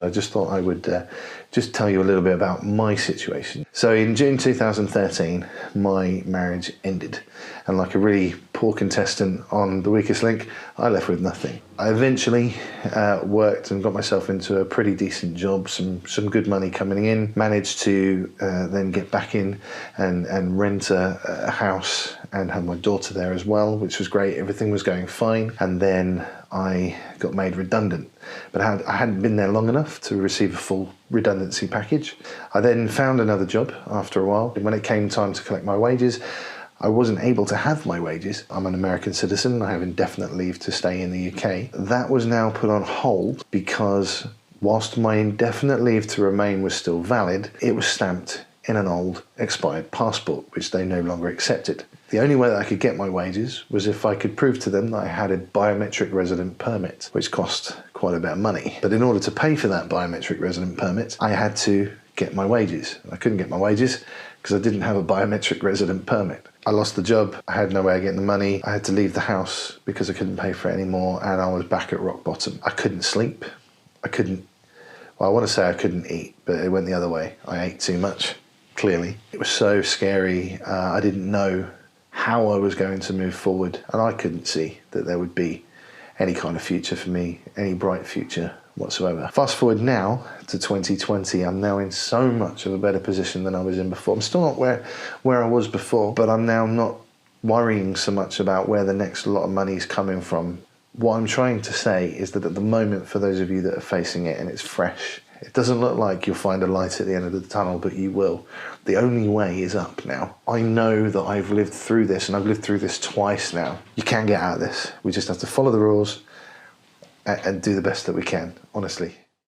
I just thought I would just tell you a little bit about my situation. So in June 2013, my marriage ended. And like a really poor contestant on The Weakest Link, I left with nothing. I eventually worked and got myself into a pretty decent job, some good money coming in, managed to then get back in and rent a house and have my daughter there as well, which was great. Everything was going fine. And then I got made redundant, but I hadn't been there long enough to receive a full redundancy package. I then found another job after a while. When it came time to collect my wages, I wasn't able to have my wages. I'm an American citizen. I have indefinite leave to stay in the UK. That was now put on hold because whilst my indefinite leave to remain was still valid, it was stamped in an old expired passport, which they no longer accepted. The only way that I could get my wages was if I could prove to them that I had a biometric resident permit, which cost quite a bit of money. But in order to pay for that biometric resident permit, I had to get my wages. I couldn't get my wages because I didn't have a biometric resident permit. I lost the job, I had no way of getting the money, I had to leave the house because I couldn't pay for it anymore, and I was back at rock bottom. I couldn't sleep, I want to say I couldn't eat, but it went the other way. I ate too much, clearly. It was so scary, I didn't know how I was going to move forward, and I couldn't see that there would be any kind of future for me, any bright future whatsoever. Fast forward now to 2020, I'm now in so much of a better position than I was in before. I'm still not where I was before, but I'm now not worrying so much about where the next lot of money is coming from. What I'm trying to say is that at the moment, for those of you that are facing it and it's fresh, it doesn't look like you'll find a light at the end of the tunnel, but you will. The only way is up now. I know that I've lived through this, and I've lived through this twice now. You can get out of this. We just have to follow the rules and do the best that we can, honestly.